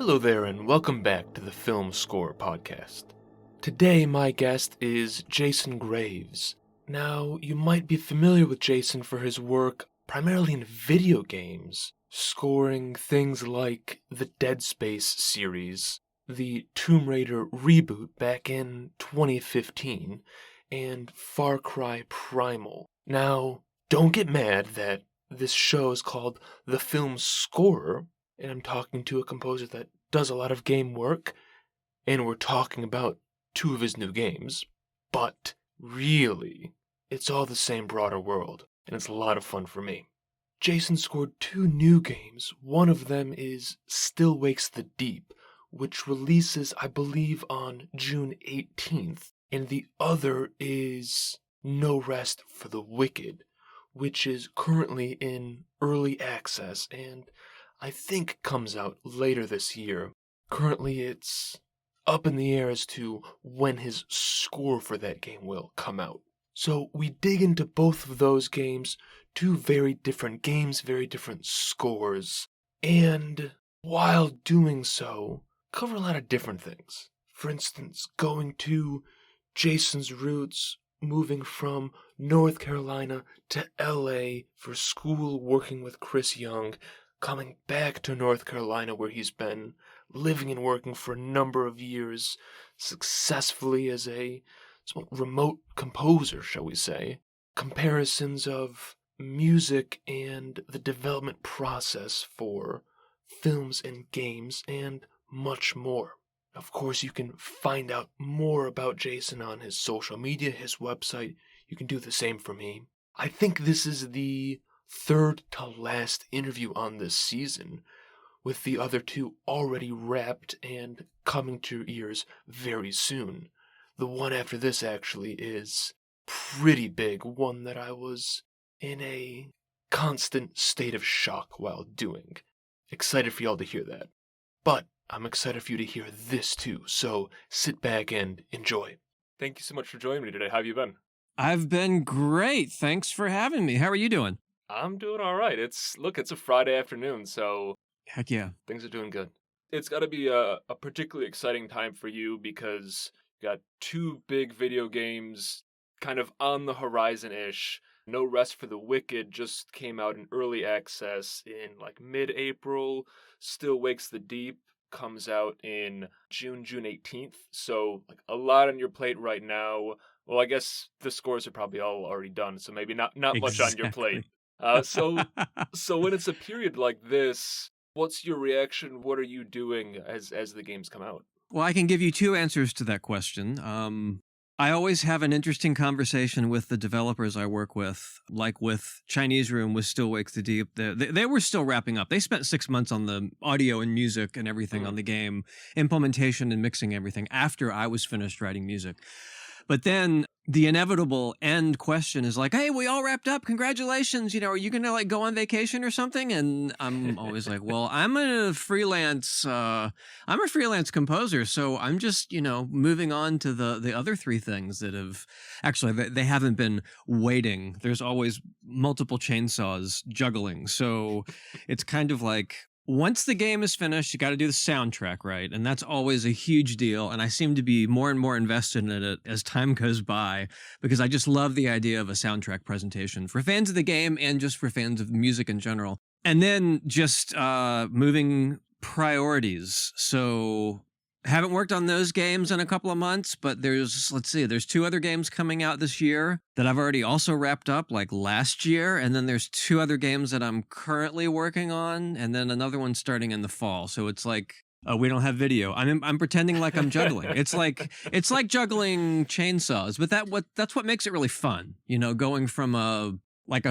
Hello there, and welcome back to the Film Score podcast. Today, my guest is Jason Graves. Now, you might be familiar with Jason for his work primarily in video games, scoring things like the Dead Space series, the Tomb Raider reboot back in 2015, and Far Cry Primal. Now, don't get mad that this show is called The Film Scorer, and I'm talking to a composer that does a lot of game work, and we're talking about two of his new games. But really, it's all the same broader world, and it's a lot of fun for me. Jason scored two new games. One of them is Still Wakes the Deep, which releases, I believe, on June 18th, and the other is No Rest for the Wicked, which is currently in early access and I think comes out later this year. Currently, it's up in the air as to when his score for that game will come out. So we dig into both of those games, two very different games, very different scores, and while doing so, cover a lot of different things. For instance, going to Jason's roots, moving from North Carolina to LA for school, working with Chris Young, coming back to North Carolina where he's been living and working for a number of years successfully as a somewhat remote composer, shall we say. Comparisons of music and the development process for films and games and much more. Of course, you can find out more about Jason on his social media, his website. You can do the same for me. I think this is the third to last interview on this season, with the other two already wrapped and coming to your ears very soon. The one after this actually is pretty big, one that I was in a constant state of shock while doing. Excited for y'all to hear that. But I'm excited for you to hear this too, so sit back and enjoy. Thank you so much for joining me today. How have you been? I've been great. Thanks for having me. How are you doing? I'm doing all right. It's a Friday afternoon, so Heck yeah. things are doing good. It's got to be a particularly exciting time for you because you got two big video games kind of on the horizon-ish. No Rest for the Wicked just came out in early access in like mid-April. Still Wakes the Deep comes out in June 18th. So like a lot on your plate right now. Well, I guess the scores are probably all already done, so maybe not much on your plate. So when it's a period like this, what's your reaction? What are you doing as the games come out? Well, I can give you two answers to that question. I always have an interesting conversation with the developers I work with, like with Chinese Room with Still Wakes the Deep. They were still wrapping up. They spent 6 months on the audio and music and everything on the game, implementation and mixing everything after I was finished writing music. But then the inevitable end question is like, hey, we all wrapped up. Congratulations. Are you going to like go on vacation or something? And I'm always like, well, I'm a freelance composer. So I'm just, moving on to the other three things that have actually, they haven't been waiting. There's always multiple chainsaws juggling. So it's kind of like, once the game is finished, you got to do the soundtrack, right? And that's always a huge deal. And I seem to be more and more invested in it as time goes by because I just love the idea of a soundtrack presentation for fans of the game and just for fans of music in general. And then just moving priorities. So haven't worked on those games in a couple of months, but there's two other games coming out this year that I've already also wrapped up like last year. And then there's two other games that I'm currently working on, and then another one starting in the fall. So it's like, we don't have video. I'm pretending like I'm juggling. It's like juggling chainsaws, but that's what makes it really fun. Going from a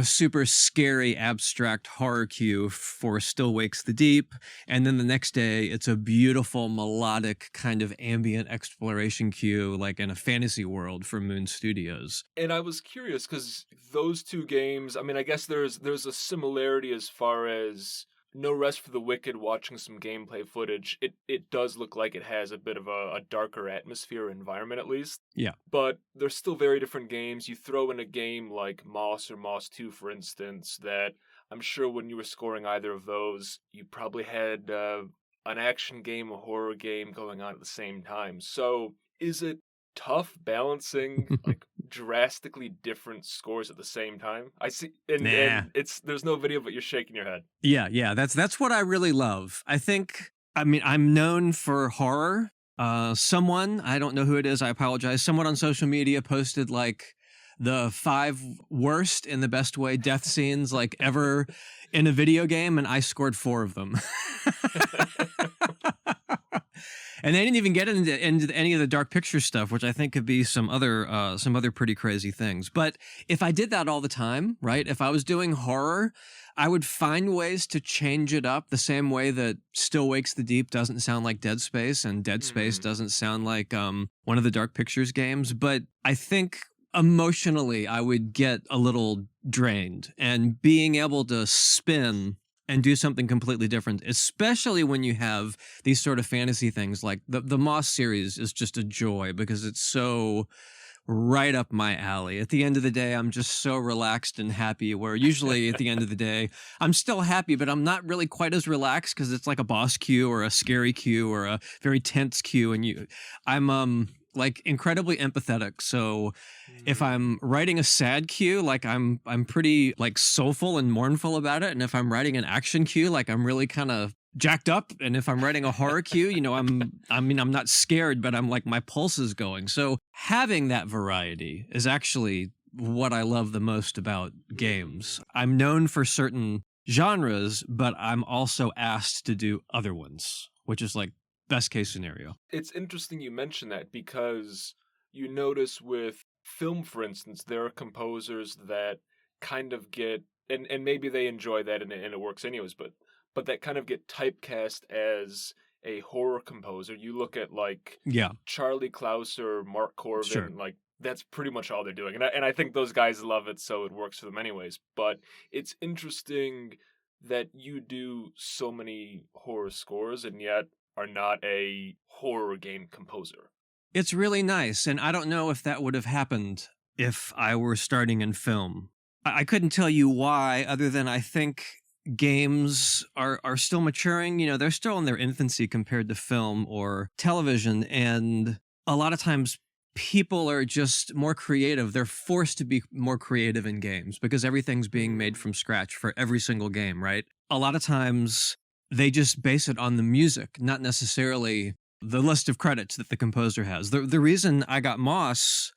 super scary abstract horror cue for Still Wakes the Deep, and then the next day it's a beautiful melodic kind of ambient exploration cue like in a fantasy world for Moon Studios. And I was curious because those two games, I mean, I guess there's a similarity as far as No Rest for the Wicked. Watching some gameplay footage, it does look like it has a bit of a darker atmosphere environment, at least. Yeah. But they're still very different games. You throw in a game like Moss or Moss 2, for instance, that I'm sure when you were scoring either of those, you probably had an action game, a horror game going on at the same time. So is it tough balancing like drastically different scores at the same time? I see, Nah. and it's there's no video, but you're shaking your head. Yeah, that's what I really love. I mean, I'm known for horror. Someone, I don't know who it is, I apologize. Someone on social media posted like the 5 worst in the best way death scenes like ever in a video game, and I scored 4 of them. And they didn't even get into any of the dark picture stuff, which I think could be some other pretty crazy things. But if I did that all the time, right? If I was doing horror, I would find ways to change it up the same way that Still Wakes the Deep doesn't sound like Dead Space and Dead Space Mhm. doesn't sound like one of the dark pictures games. But I think emotionally I would get a little drained, and being able to spin and do something completely different, especially when you have these sort of fantasy things like the Moss series is just a joy because it's so right up my alley. At the end of the day, I'm just so relaxed and happy, where usually at the end of the day, I'm still happy, but I'm not really quite as relaxed because it's like a boss queue or a scary queue or a very tense queue. And I'm like incredibly empathetic. So if Mm. I'm writing a sad cue, like I'm pretty like soulful and mournful about it. And if I'm writing an action cue, like I'm really kind of jacked up. And if I'm writing a horror cue, I'm not scared, but I'm like my pulse is going. So having that variety is actually what I love the most about games. Mm. I'm known for certain genres, but I'm also asked to do other ones, which is like best case scenario. It's interesting you mention that because you notice with film, for instance, there are composers that kind of get, and maybe they enjoy that and it works anyways, but that kind of get typecast as a horror composer. You look at like Yeah, Charlie Klaus or Mark sure. Corvin, like that's pretty much all they're doing, and I think those guys love it, so it works for them anyways. But it's interesting that you do so many horror scores and yet are not a horror game composer. It's really nice, and I don't know if that would have happened if I were starting in film. I couldn't tell you why, other than I think games are still maturing. You know, they're still in their infancy compared to film or television, and a lot of times people are just more creative. They're forced to be more creative in games because everything's being made Mm. from scratch for every single game, right? A lot of times they just base it on the music, not necessarily the list of credits that the composer has. The reason I got Moss,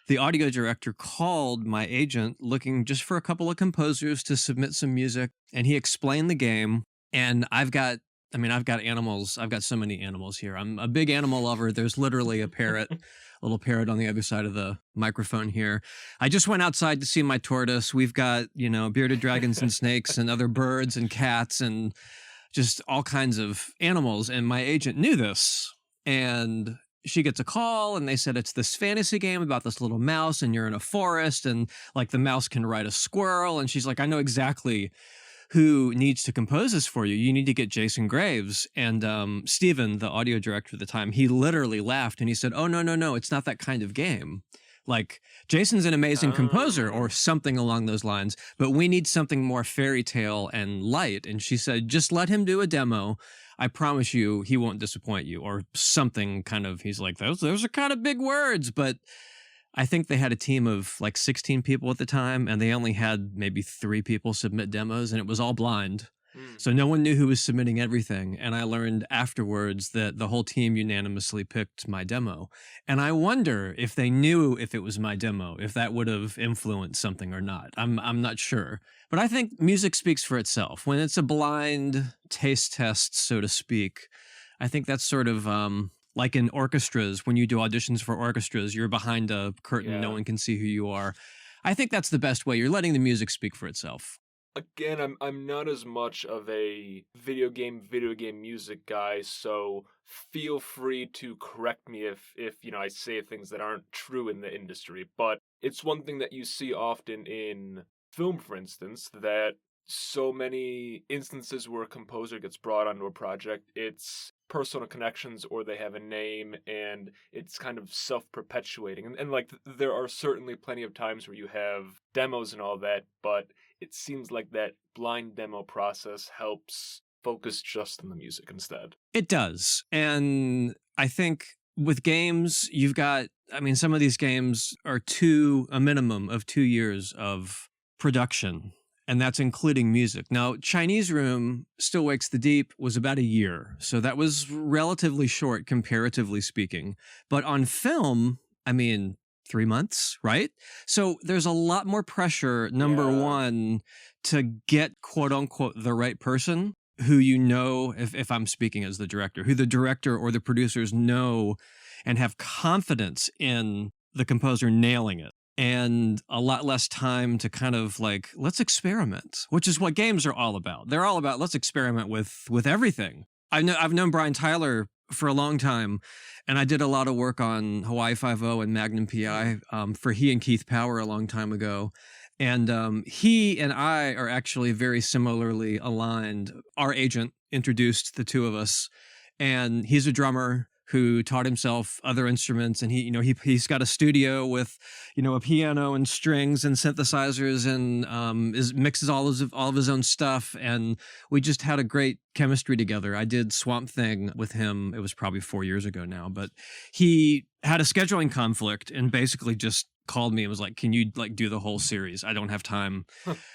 the audio director, called my agent looking just for a couple of composers to submit some music, and he explained the game. And I've got animals. I've got so many animals here. I'm a big animal lover. There's literally a parrot, a little parrot on the other side of the microphone here. I just went outside to see my tortoise. We've got, bearded dragons and snakes and other birds and cats and just all kinds of animals. And my agent knew this. And she gets a call and they said it's this fantasy game about this little mouse and you're in a forest and like the mouse can ride a squirrel. And she's like, I know exactly who needs to compose this for you. You need to get Jason Graves. And Steven, the audio director at the time, he literally laughed and he said, oh, no, it's not that kind of game. Like, Jason's an amazing composer or Oh. something along those lines, but we need something more fairy tale and light. And she said, just let him do a demo. I promise you he won't disappoint you, or something kind of. He's like, those are kind of big words, but I think they had a team of like 16 people at the time, and they only had maybe 3 people submit demos, and it was all blind. Mm. So no one knew who was submitting everything. And I learned afterwards that the whole team unanimously picked my demo. And I wonder if they knew if it was my demo, if that would have influenced something or not. I'm not sure. But I think music speaks for itself. When it's a blind taste test, so to speak, I think that's sort of like in orchestras. When you do auditions for orchestras, you're behind a curtain, no Yeah. one can see who you are. I think that's the best way. You're letting the music speak for itself. Again, I'm not as much of a video game music guy, so feel free to correct me if I say things that aren't true in the industry. But it's one thing that you see often in film, for instance, that so many instances where a composer gets brought onto a project, it's personal connections or they have a name and it's kind of self-perpetuating. And like there are certainly plenty of times where you have demos and all that, but it seems like that blind demo process helps focus just on the music instead. It does. And I think with games, you've got, I mean, some of these games are a minimum of 2 years of production, and that's including music. Now, Chinese Room, Still Wakes the Deep, was about a year. So that was relatively short, comparatively speaking. But on film, I mean, 3 months, right? So there's a lot more pressure, number one, to get quote unquote the right person who if I'm speaking as the director, who the director or the producers know and have confidence in the composer nailing it. And a lot less time to kind of like, let's experiment, which is what games are all about. They're all about let's experiment with everything. I've known Brian Tyler for a long time, and I did a lot of work on Hawaii Five-0 and Magnum PI for he and Keith Power a long time ago. And he and I are actually very similarly aligned. Our agent introduced the two of us, and he's a drummer who taught himself other instruments, and he's got a studio with a piano and strings and synthesizers, and mixes all of his own stuff, and we just had a great chemistry together. I did Swamp Thing with him. It was probably 4 years ago now, but he had a scheduling conflict and basically just called me and was like, can you like do the whole series? I don't have time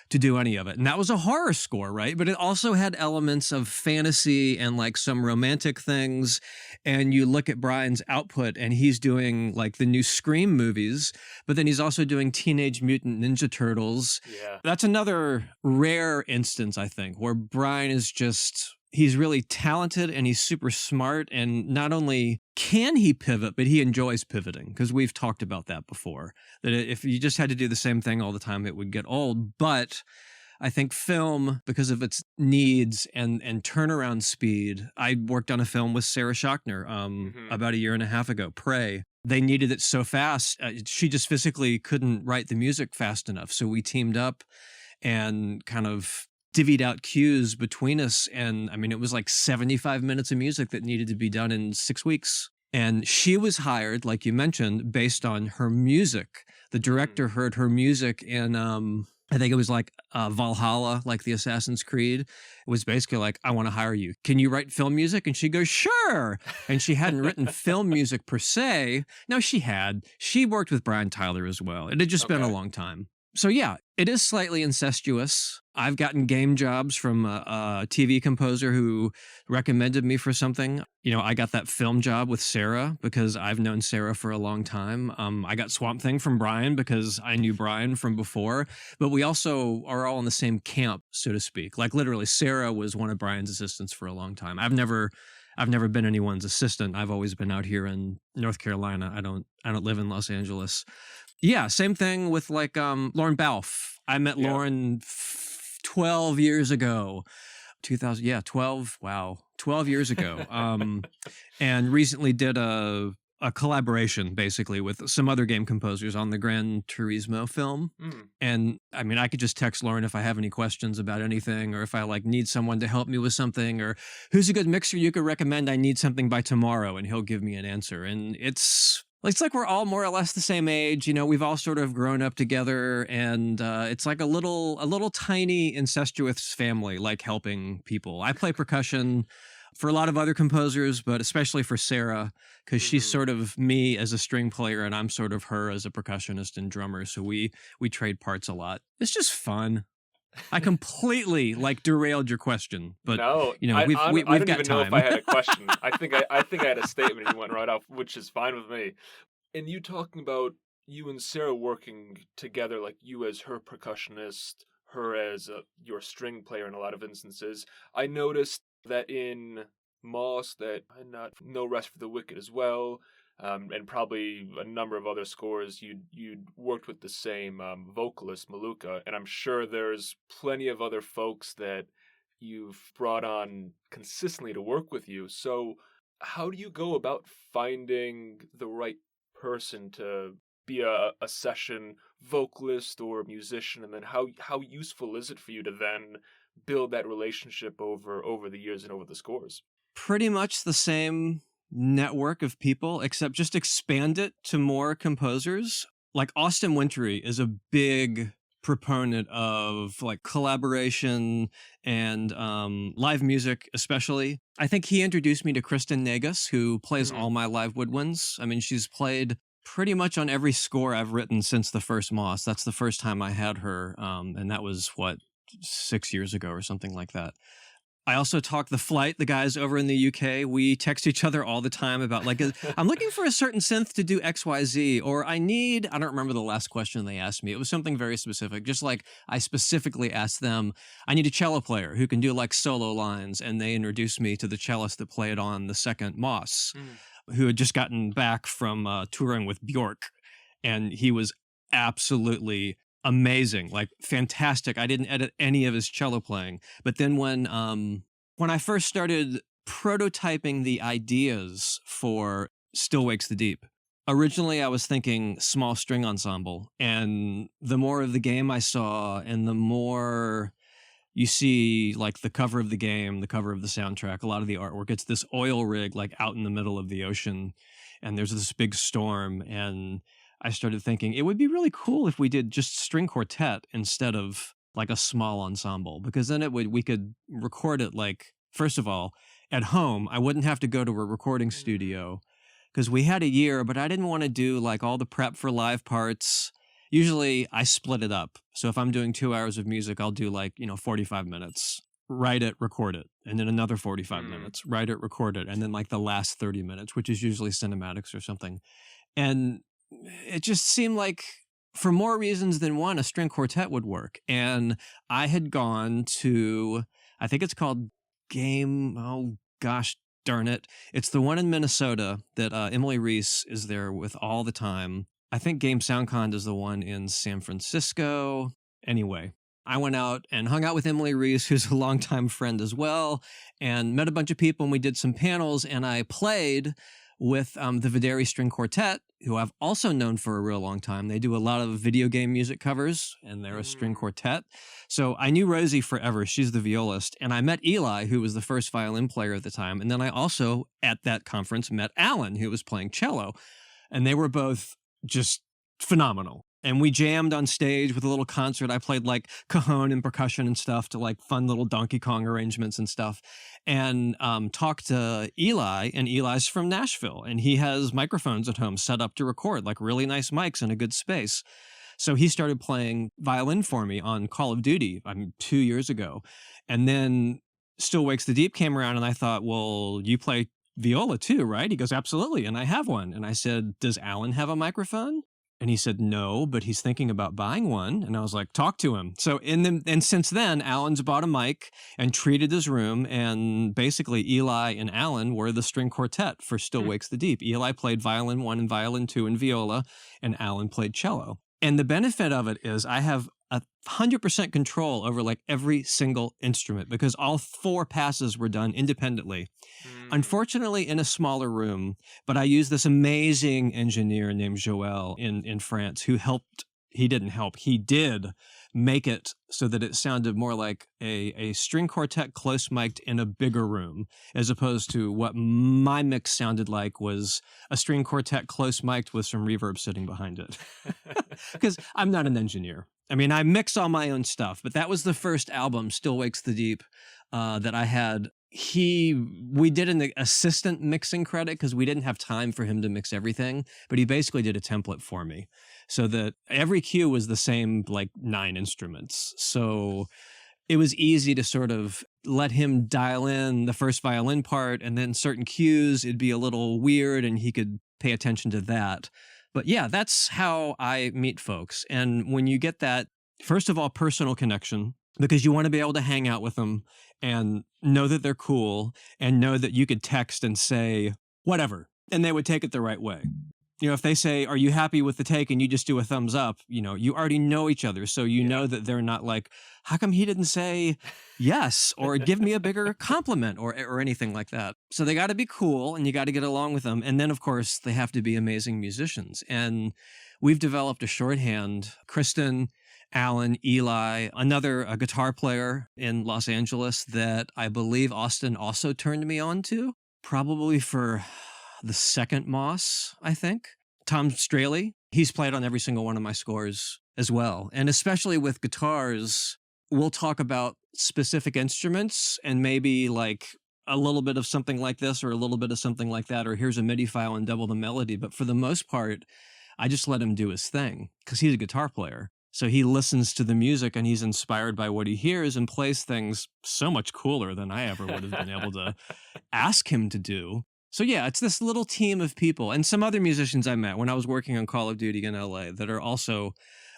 to do any of it. And that was a horror score, right? But it also had elements of fantasy and like some romantic things. And you look at Brian's output and he's doing like the new Scream movies, but then he's also doing Teenage Mutant Ninja Turtles. Yeah. That's another rare instance, I think, where Brian is he's really talented and he's super smart. And not only can he pivot, but he enjoys pivoting, because we've talked about that before, that if you just had to do the same thing all the time, it would get old. But I think film, because of its needs and turnaround speed, I worked on a film with Sarah Schachner about a year and a half ago, Prey. They needed it so fast. She just physically couldn't write the music fast enough. So we teamed up and kind of divvied out cues between us. And I mean, it was like 75 minutes of music that needed to be done in 6 weeks. And she was hired, like you mentioned, based on her music. The director heard her music in, I think it was like Valhalla, like the Assassin's Creed. It was basically like, I want to hire you. Can you write film music? And she goes, sure. And she hadn't written film music per se. No, she had. She worked with Brian Tyler as well. It had just been a long time. So yeah, it is slightly incestuous. I've gotten game jobs from a TV composer who recommended me for something. I got that film job with Sarah because I've known Sarah for a long time. I got Swamp Thing from Brian because I knew Brian from before. But we also are all in the same camp, so to speak. Like literally, Sarah was one of Brian's assistants for a long time. I've never been anyone's assistant. I've always been out here in North Carolina. I don't live in Los Angeles. Yeah, same thing with like Lauren Balfe. I met Lauren 12 years ago. 12 years ago. And recently did a collaboration basically with some other game composers on the Gran Turismo film. And I mean, I could just text Lauren if I have any questions about anything, or if I like need someone to help me with something, or who's a good mixer you could recommend, I need something by tomorrow, and he'll give me an answer. And it's like we're all more or less the same age. We've all sort of grown up together, and it's like a little tiny incestuous family, like helping people. I play percussion for a lot of other composers, but especially for Sarah, because she's sort of me as a string player, and I'm sort of her as a percussionist and drummer. So we trade parts a lot. It's just fun. I completely like derailed your question, but no, we've I got don't even time. know if I had a question. I think I had a statement and you went right off, which is fine with me. And you talking about you and Sarah working together, like you as her percussionist, her as your string player in a lot of instances. I noticed that in Moss, that No Rest for the Wicked as well, and probably a number of other scores, you'd worked with the same vocalist, Maluka, and I'm sure there's plenty of other folks that you've brought on consistently to work with you. So how do you go about finding the right person to be a session vocalist or musician, and then how useful is it for you to then build that relationship over the years and over the scores? Pretty much the same network of people, except just expand it to more composers. Like Austin Wintory is a big proponent of like collaboration and live music, especially. I think he introduced me to Kristen Nagus, who plays all my live woodwinds. I mean, she's played pretty much on every score I've written since the first Moss. That's the first time I had her, and that was, 6 years ago or something like that. I also talk the Flight, the guys over in the UK. We text each other all the time about like, I'm looking for a certain synth to do XYZ, or I don't remember the last question they asked me. It was something very specific. Just like I specifically asked them, I need a cello player who can do like solo lines. And they introduced me to the cellist that played on the second Moss, who had just gotten back from touring with Bjork. And he was absolutely amazing, like fantastic. I didn't edit any of his cello playing. But then when I first started prototyping the ideas for Still Wakes the Deep, originally I was thinking small string ensemble. And the more of the game I saw and the more you see like the cover of the game, the cover of the soundtrack, a lot of the artwork, it's this oil rig like out in the middle of the ocean, and there's this big storm. And I started thinking it would be really cool if we did just string quartet instead of like a small ensemble, because then we could record it like, first of all, at home. I wouldn't have to go to a recording studio because we had a year, but I didn't want to do like all the prep for live parts. Usually I split it up. So if I'm doing 2 hours of music, I'll do like, 45 minutes, write it, record it, and then another 45 minutes, write it, record it, and then like the last 30 minutes, which is usually cinematics or something. And it just seemed like, for more reasons than one, a string quartet would work. And I had gone to, I think it's called oh gosh darn it. It's the one in Minnesota that Emily Reese is there with all the time. I think Game SoundCon is the one in San Francisco. Anyway, I went out and hung out with Emily Reese, who's a longtime friend as well, and met a bunch of people, and we did some panels, and I played with the Videri String Quartet, who I've also known for a real long time. They do a lot of video game music covers, and they're a string quartet. So I knew Rosie forever. She's the violist. And I met Eli, who was the first violin player at the time. And then I also, at that conference, met Alan, who was playing cello. And they were both just phenomenal. And we jammed on stage with a little concert. I played like cajon and percussion and stuff to like fun little Donkey Kong arrangements and stuff. And talked to Eli, and Eli's from Nashville. And he has microphones at home set up to record, like really nice mics in a good space. So he started playing violin for me on Call of Duty 2 years ago. And then Still Wakes the Deep came around, and I thought, well, you play viola too, right? He goes, absolutely. And I have one. And I said, does Alan have a microphone? And he said, no, but he's thinking about buying one. And I was like, talk to him. So and since then, Alan's bought a mic and treated his room. And basically, Eli and Alan were the string quartet for Still Wakes the Deep. Eli played violin 1 and violin 2 and viola, and Alan played cello. And the benefit of it is I have 100% control over like every single instrument, because all 4 passes were done independently. Unfortunately, in a smaller room, but I used this amazing engineer named Joël in France who helped. He didn't help. He did make it so that it sounded more like a string quartet close mic'd in a bigger room, as opposed to what my mix sounded like was a string quartet close mic'd with some reverb sitting behind it. Because I'm not an engineer. I mean, I mix all my own stuff, but that was the first album, Still Wakes the Deep, that I had. We did an assistant mixing credit because we didn't have time for him to mix everything, but he basically did a template for me so that every cue was the same, like 9 instruments. So it was easy to sort of let him dial in the first violin part, and then certain cues, it'd be a little weird and he could pay attention to that. But yeah, that's how I meet folks. And when you get that, first of all, personal connection, because you want to be able to hang out with them and know that they're cool and know that you could text and say whatever, and they would take it the right way. If they say, are you happy with the take? And you just do a thumbs up, you already know each other. So you know that they're not like, how come he didn't say yes or give me a bigger compliment or anything like that. So they got to be cool and you got to get along with them. And then, of course, they have to be amazing musicians. And we've developed a shorthand. Kristen, Alan, Eli, a guitar player in Los Angeles that I believe Austin also turned me on to, probably for the second Moss, I think. Tom Straley, he's played on every single one of my scores. as well. And especially with guitars, we'll talk about specific instruments and maybe like a little bit of something like this or a little bit of something like that, or here's a MIDI file and double the melody. But for the most part, I just let him do his thing because he's a guitar player. So he listens to the music and he's inspired by what he hears and plays things so much cooler than I ever would have been able to ask him to do. So yeah, it's this little team of people and some other musicians I met when I was working on Call of Duty in LA that are also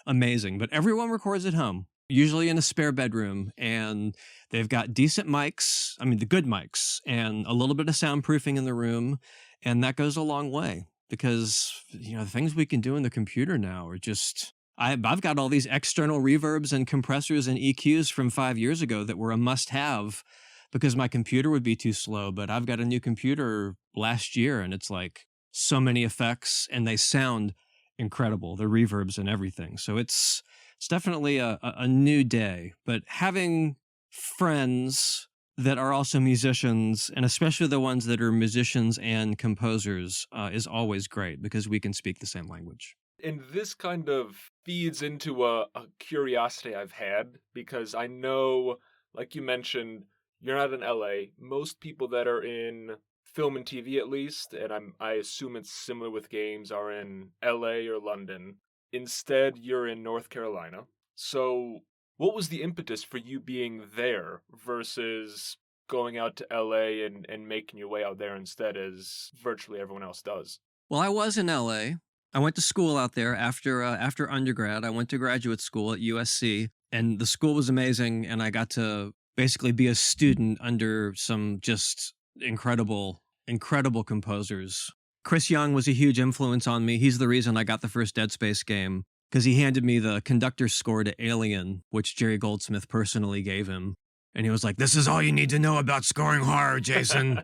amazing. But everyone records at home, usually in a spare bedroom, and they've got decent mics, I mean the good mics, and a little bit of soundproofing in the room, and that goes a long way because the things we can do in the computer now are just I've got all these external reverbs and compressors and EQs from 5 years ago that were a must-have because my computer would be too slow. But I've got a new computer last year, and it's like so many effects, and they sound incredible, the reverbs and everything. So it's definitely a new day. But having friends that are also musicians, and especially the ones that are musicians and composers, is always great because we can speak the same language. And this kind of feeds into a curiosity I've had because I know, like you mentioned, you're not in LA. Most people that are in film and TV, at least, and I assume it's similar with games, are in LA or London. Instead, you're in North Carolina. So what was the impetus for you being there versus going out to LA and making your way out there instead, as virtually everyone else does? Well, I was in LA. I went to school out there after undergrad. I went to graduate school at USC, and the school was amazing. And I got to basically be a student under some just incredible composers. Chris Young was a huge influence on me. He's the reason I got the first Dead Space game because he handed me the conductor score to Alien, which Jerry Goldsmith personally gave him. And he was like, "This is all you need to know about scoring horror, Jason."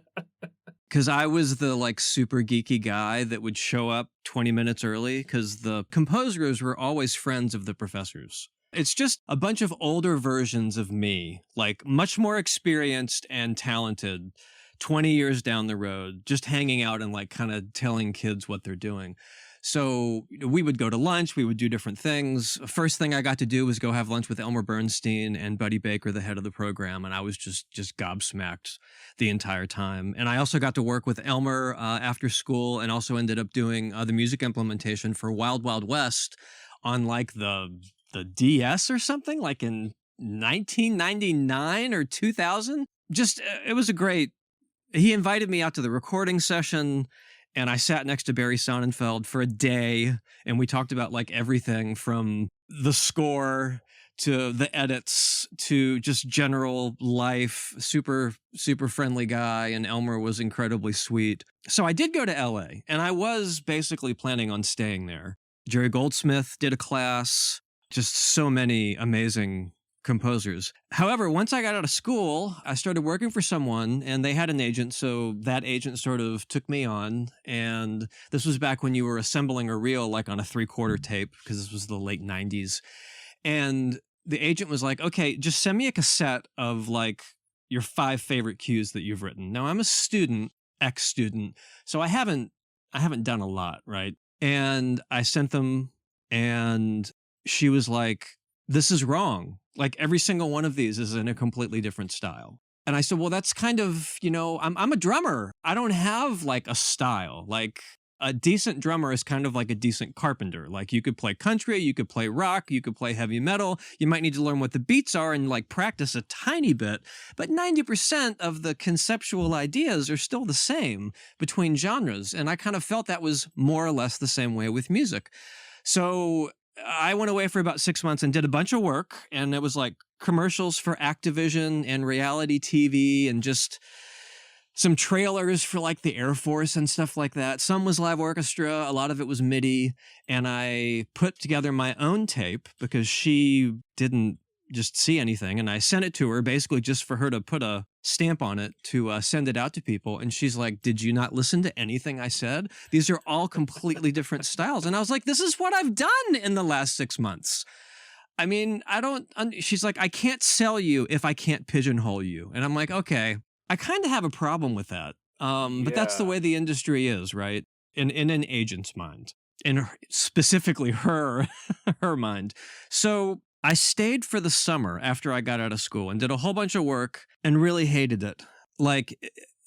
Because I was the like super geeky guy that would show up 20 minutes early because the composers were always friends of the professors. It's just a bunch of older versions of me, like much more experienced and talented, 20 years down the road, just hanging out and like kind of telling kids what they're doing. So we would go to lunch, we would do different things. First thing I got to do was go have lunch with Elmer Bernstein and Buddy Baker, the head of the program, and I was just gobsmacked the entire time. And I also got to work with Elmer after school and also ended up doing the music implementation for Wild Wild West on like the DS or something, like in 1999 or 2000. Just, it was a great, he invited me out to the recording session, and I sat next to Barry Sonnenfeld for a day, and we talked about like everything from the score to the edits to just general life. Super friendly guy, and Elmer was incredibly sweet. So I did go to LA, and I was basically planning on staying there. Jerry Goldsmith did a class, just so many amazing composers. However, once I got out of school, I started working for someone, and they had an agent, so that agent sort of took me on. And this was back when you were assembling a reel like on a 3/4 tape, because this was the late 90s. And the agent was like, "Okay, just send me a cassette of like your 5 favorite cues that you've written." Now I'm a student, ex-student, so I haven't done a lot, right? And I sent them, and she was like, "This is wrong. Like every single one of these is in a completely different style." And I said, "Well, that's kind of, I'm a drummer. I don't have like a style. Like a decent drummer is kind of like a decent carpenter. Like you could play country, you could play rock, you could play heavy metal. You might need to learn what the beats are and like practice a tiny bit, but 90% of the conceptual ideas are still the same between genres." And I kind of felt that was more or less the same way with music. So I went away for about 6 months and did a bunch of work, and it was like commercials for Activision and reality TV and just some trailers for like the Air Force and stuff like that. Some was live orchestra, a lot of it was MIDI, and I put together my own tape because she didn't just see anything, and I sent it to her basically just for her to put a stamp on it to send it out to people. And she's like, "Did you not listen to anything I said? These are all completely different styles." And I was like, "This is what I've done in the last 6 months. I mean, she's like, "I can't sell you if I can't pigeonhole you." And I'm like, okay, I kind of have a problem with that. But that's the way the industry is, right? In an agent's mind. specifically her her mind. So I stayed for the summer after I got out of school and did a whole bunch of work and really hated it. Like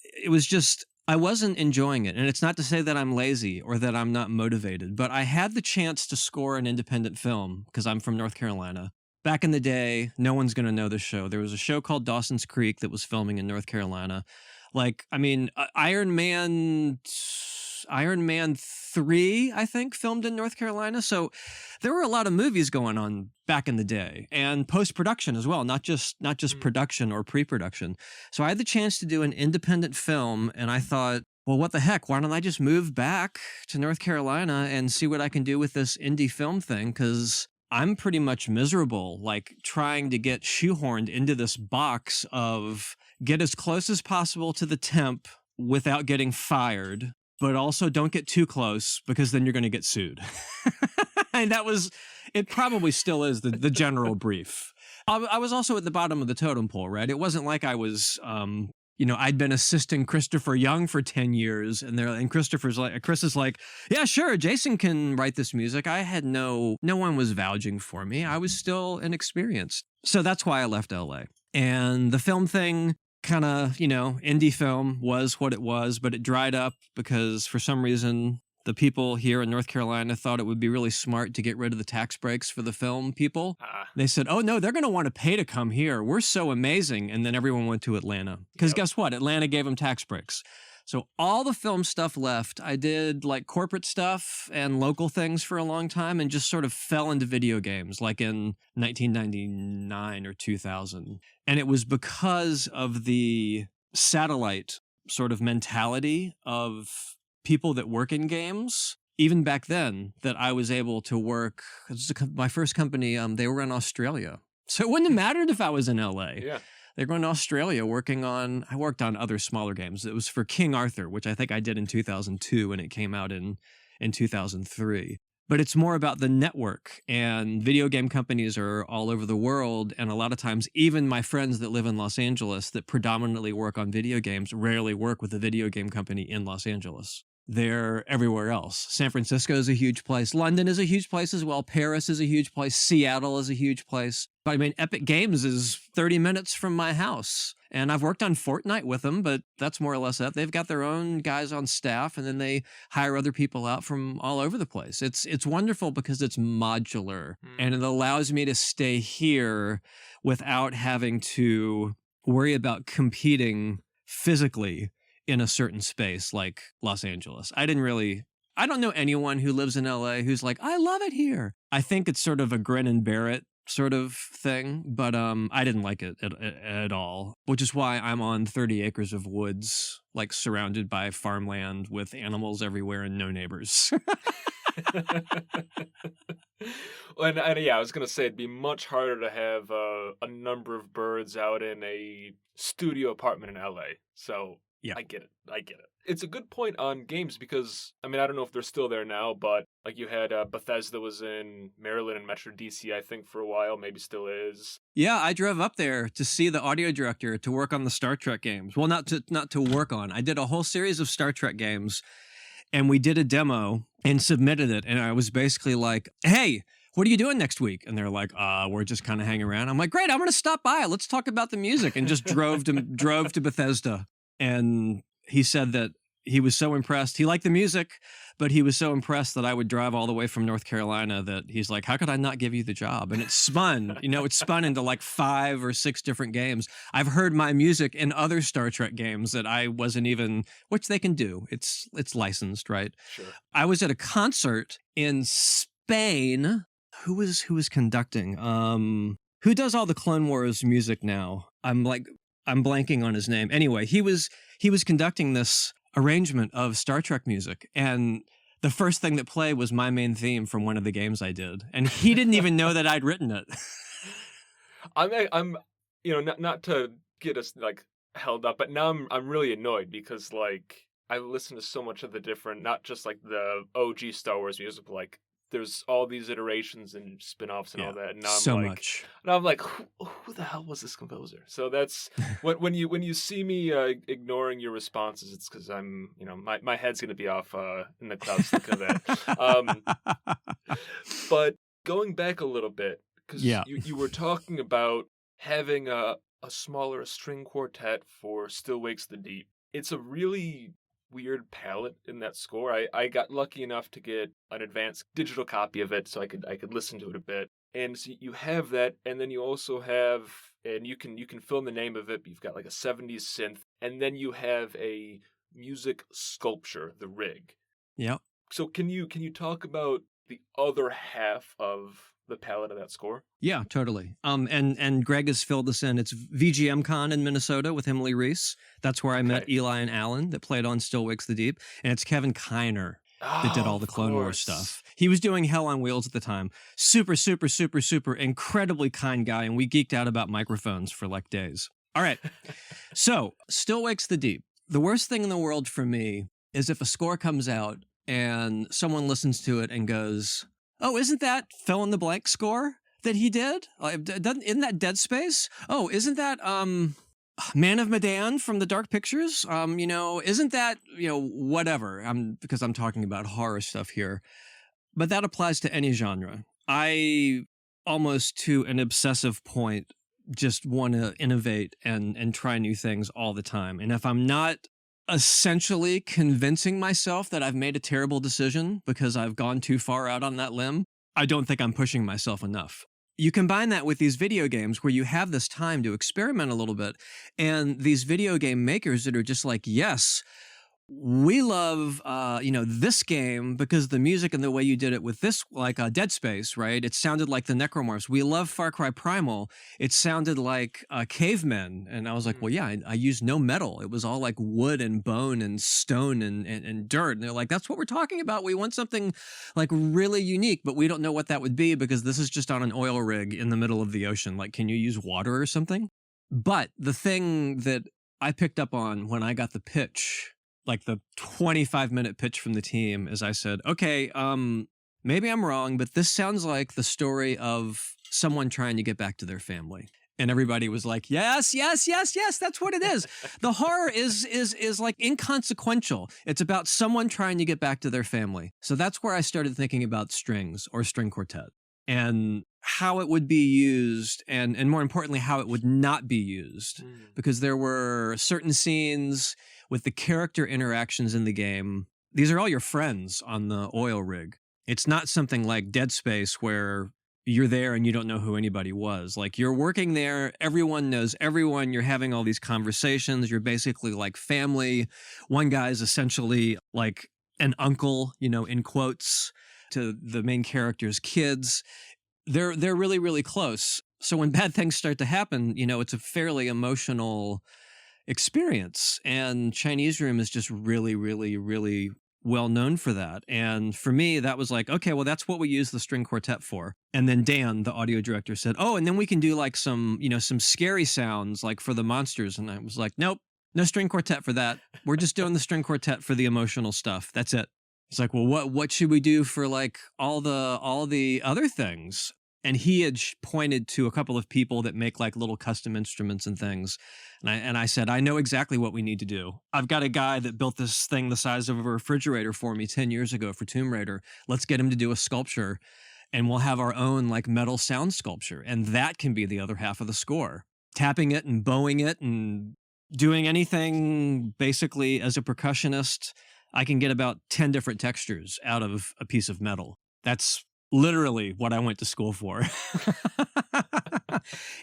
it was just I wasn't enjoying it. And it's not to say that I'm lazy or that I'm not motivated, but I had the chance to score an independent film because I'm from North Carolina. Back in the day, no one's going to know this show. There was a show called Dawson's Creek that was filming in North Carolina. Like, I mean, Iron Man 3, I think, filmed in North Carolina. So there were a lot of movies going on back in the day, and post-production as well, not just production or pre-production. So I had the chance to do an independent film, and I thought, well, what the heck? Why don't I just move back to North Carolina and see what I can do with this indie film thing? Because I'm pretty much miserable, like trying to get shoehorned into this box of get as close as possible to the temp without getting fired, but also don't get too close because then you're going to get sued. And it probably still is the general brief. I was also at the bottom of the totem pole, right? It wasn't like I was, I'd been assisting Christopher Young for 10 years and Chris is like, yeah, sure, Jason can write this music. I had no one was vouching for me. I was still inexperienced. So that's why I left LA. And the film thing, kind of, indie film was what it was, but it dried up because for some reason the people here in North Carolina thought it would be really smart to get rid of the tax breaks for the film people. They said, oh no, they're going to want to pay to come here. We're so amazing. And then everyone went to Atlanta because Guess what? Atlanta gave them tax breaks. So all the film stuff left. I did like corporate stuff and local things for a long time and just sort of fell into video games like in 1999 or 2000. And it was because of the satellite sort of mentality of people that work in games, even back then, that I was able to work. My first company, they were in Australia. So it wouldn't have mattered if I was in LA. Yeah. They're going to Australia I worked on other smaller games. It was for King Arthur, which I think I did in 2002 and it came out in 2003. But it's more about the network, and video game companies are all over the world. And a lot of times, even my friends that live in Los Angeles that predominantly work on video games rarely work with a video game company in Los Angeles. They're everywhere else. San Francisco is a huge place. London is a huge place as well. Paris is a huge place. Seattle is a huge place. But I mean, Epic Games is 30 minutes from my house. And I've worked on Fortnite with them, but that's more or less it. They've got their own guys on staff, and then they hire other people out from all over the place. It's wonderful because it's modular, and it allows me to stay here without having to worry about competing physically in a certain space like Los Angeles. I don't know anyone who lives in LA who's like, I love it here. I think it's sort of a grin and bear it sort of thing, but I didn't like it at all, which is why I'm on 30 acres of woods, like surrounded by farmland with animals everywhere and no neighbors. And I was going to say it'd be much harder to have a number of birds out in a studio apartment in LA. So yeah, I get it. It's a good point on games because, I don't know if they're still there now, but like you had Bethesda was in Maryland and Metro DC, I think, for a while, maybe still is. Yeah, I drove up there to see the audio director to work on the Star Trek games. Well, not to work on. I did a whole series of Star Trek games, and we did a demo and submitted it. And I was basically like, hey, what are you doing next week? And they're like, we're just kind of hanging around. I'm like, great, I'm going to stop by. Let's talk about the music. And just drove to Bethesda. And he said that he was so impressed. He liked the music, but he was so impressed that I would drive all the way from North Carolina that he's like, how could I not give you the job? And it spun, it spun into like 5 or 6 different games. I've heard my music in other Star Trek games that I wasn't even, which they can do. It's licensed, right? Sure. I was at a concert in Spain. Who was conducting? Who does all the Clone Wars music now? I'm blanking on his name. Anyway, he was conducting this arrangement of Star Trek music, and the first thing that played was my main theme from one of the games I did, and he didn't even know that I'd written it. I'm not to get us like held up, but now I'm really annoyed because like I listen to so much of the different, not just like the OG Star Wars music, but like there's all these iterations and spin-offs and all that, and so much. now I'm like, who the hell was this composer? So that's when you see me ignoring your responses, it's because I'm, my head's gonna be off in the clouds looking at that. But going back a little bit, because Yeah. you were talking about having a smaller string quartet for Still Wakes the Deep. It's a really weird palette in that score. I got lucky enough to get an advanced digital copy of it so I could listen to it a bit. And so you have that, and then you also have, and you can fill in the name of it, but you've got like a 70s synth, and then you have a music sculpture, the rig. Yep. So can you talk about the other half of the palette of that score? Yeah, totally. And Greg has filled this in. It's VGM Con in Minnesota with Emily Reese. That's where I met Eli and Alan that played on Still Wakes the Deep. And it's Kevin Kiner that did all the Clone Wars stuff. He was doing Hell on Wheels at the time. Super, super, super, super incredibly kind guy. And we geeked out about microphones for like days. All right. So Still Wakes the Deep. The worst thing in the world for me is if a score comes out and someone listens to it and goes, oh, isn't that fill in the blank score that he did? Isn't that Dead Space? Oh, isn't that Man of Medan from the Dark Pictures? Isn't that, whatever? Because I'm talking about horror stuff here. But that applies to any genre. I almost to an obsessive point just want to innovate and try new things all the time. And if I'm not essentially convincing myself that I've made a terrible decision because I've gone too far out on that limb, I don't think I'm pushing myself enough. You combine that with these video games where you have this time to experiment a little bit, and these video game makers that are just like, yes, we love, this game because the music and the way you did it with this, like Dead Space, right? It sounded like the Necromorphs. We love Far Cry Primal. It sounded like Cavemen. And I was like, well, yeah, I used no metal. It was all like wood and bone and stone and dirt. And they're like, that's what we're talking about. We want something like really unique, but we don't know what that would be because this is just on an oil rig in the middle of the ocean. Like, can you use water or something? But the thing that I picked up on when I got the pitch, like the 25-minute pitch from the team, is I said, okay, maybe I'm wrong, but this sounds like the story of someone trying to get back to their family. And everybody was like, yes, yes, yes, yes, that's what it is. The horror is like inconsequential. It's about someone trying to get back to their family. So that's where I started thinking about strings or string quartet and how it would be used and more importantly, how it would not be used. Because there were certain scenes with the character interactions in the game. These are all your friends on the oil rig. It's not something like Dead Space where you're there and you don't know who anybody was. Like, you're working there, everyone knows everyone, you're having all these conversations, you're basically like family. One guy is essentially like an uncle, in quotes, to the main character's kids. They're really, really close. So when bad things start to happen, it's a fairly emotional experience. And Chinese Room is just really, really, really well known for that. And for me, that was like, okay, well, that's what we use the string quartet for. And then Dan, the audio director, said, oh, and then we can do like some scary sounds like for the monsters. And I was like, nope, no string quartet for that. We're just doing the string quartet for the emotional stuff. That's it. It's like, well, what should we do for like all the other things? And he had pointed to a couple of people that make like little custom instruments and things. And I said, I know exactly what we need to do. I've got a guy that built this thing the size of a refrigerator for me 10 years ago for Tomb Raider. Let's get him to do a sculpture and we'll have our own like metal sound sculpture. And that can be the other half of the score. Tapping it and bowing it and doing anything basically as a percussionist. I can get about 10 different textures out of a piece of metal. That's literally what I went to school for.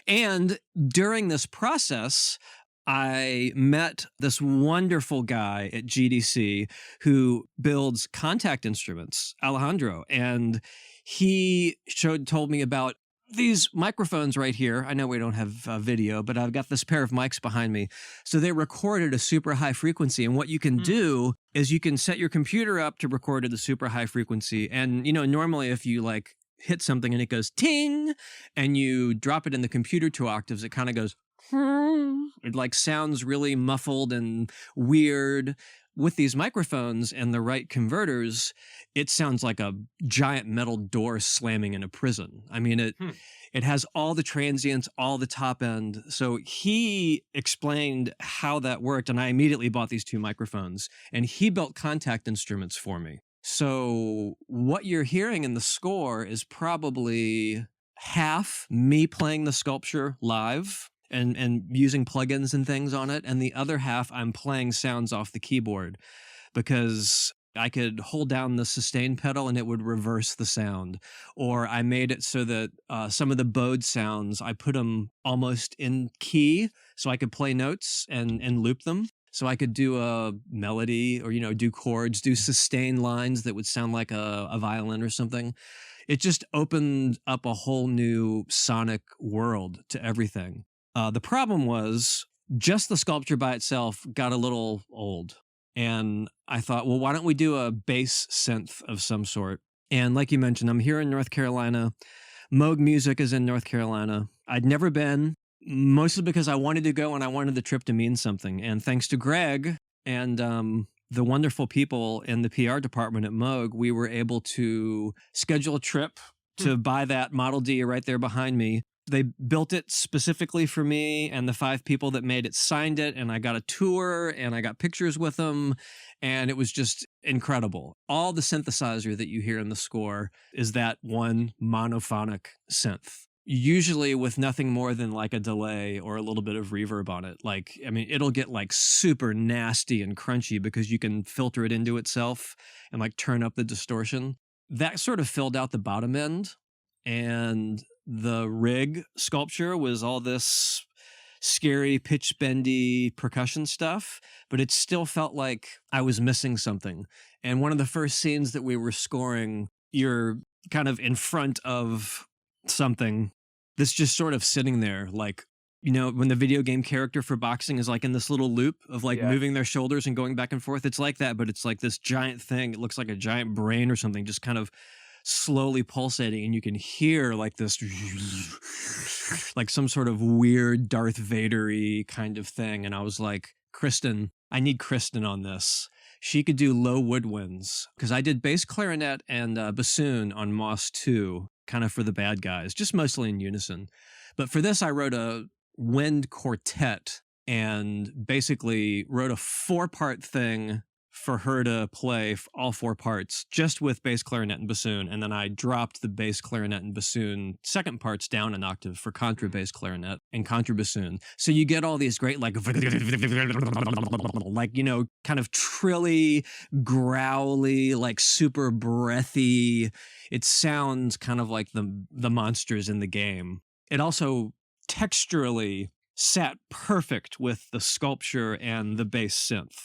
And during this process, I met this wonderful guy at GDC who builds contact instruments, Alejandro, and he told me about these microphones right here. I know we don't have video, but I've got this pair of mics behind me. So they record at a super high frequency. And what you can do is you can set your computer up to record at a super high frequency. And, normally if you like hit something and it goes ting and you drop it in the computer 2 octaves, it kind of goes, it like sounds really muffled and weird. with these microphones and the right converters, it sounds like a giant metal door slamming in a prison. I mean, it has all the transients, all the top end. So he explained how that worked, and I immediately bought these 2 microphones, and he built contact instruments for me. So what you're hearing in the score is probably half me playing the sculpture live and using plugins and things on it, and the other half I'm playing sounds off the keyboard, because I could hold down the sustain pedal and it would reverse the sound. Or I made it so that some of the bowed sounds, I put them almost in key so I could play notes and loop them. So I could do a melody or, do chords, do sustain lines that would sound like a violin or something. It just opened up a whole new sonic world to everything. The problem was just the sculpture by itself got a little old. And I thought, well, why don't we do a bass synth of some sort? And like you mentioned, I'm here in North Carolina. Moog Music is in North Carolina. I'd never been, mostly because I wanted to go and I wanted the trip to mean something. And thanks to Greg and the wonderful people in the PR department at Moog, we were able to schedule a trip to buy that Model D right there behind me. They built it specifically for me, and the 5 people that made it signed it, and I got a tour, and I got pictures with them, and it was just incredible. All the synthesizer that you hear in the score is that one monophonic synth, usually with nothing more than like a delay or a little bit of reverb on it. Like, I mean, it'll get like super nasty and crunchy because you can filter it into itself and like turn up the distortion. That sort of filled out the bottom end, and the rig sculpture was all this scary pitch bendy percussion stuff, but it still felt like I was missing something. And one of the first scenes that we were scoring, you're kind of in front of something that's just sort of sitting there, like, when the video game character for boxing is like in this little loop of like moving their shoulders and going back and forth. It's like that, but it's like this giant thing. It looks like a giant brain or something, just kind of slowly pulsating, and you can hear like this like some sort of weird Darth Vader-y kind of thing. And I was like, Kristen, I need Kristen on this. She could do low woodwinds, because I did bass clarinet and bassoon on Moss 2, kind of for the bad guys, just mostly in unison. But for this, I wrote a wind quartet and basically wrote a 4-part thing for her to play all 4 parts, just with bass clarinet and bassoon. And then I dropped the bass clarinet and bassoon second parts down an octave for contrabass clarinet and contrabassoon. So you get all these great, like, kind of trilly, growly, like super breathy. It sounds kind of like the monsters in the game. It also texturally sat perfect with the sculpture and the bass synth.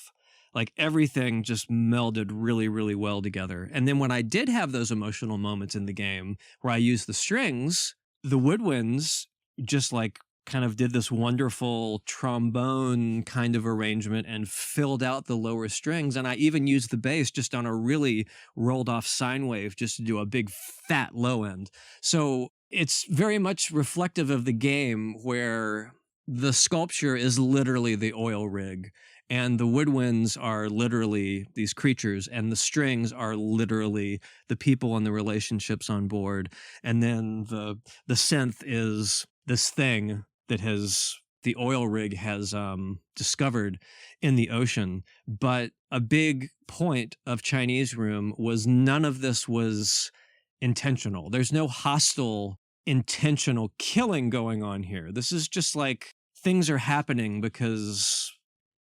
Like everything just melded really, really well together. And then when I did have those emotional moments in the game where I used the strings, the woodwinds just like kind of did this wonderful trombone kind of arrangement and filled out the lower strings. And I even used the bass just on a really rolled off sine wave just to do a big fat low end. So it's very much reflective of the game, where the sculpture is literally the oil rig, and the woodwinds are literally these creatures, and the strings are literally the people and the relationships on board. And then the synth is this thing that the oil rig has discovered in the ocean. But a big point of Chinese Room was none of this was intentional. There's no hostile, intentional killing going on here. This is just like things are happening because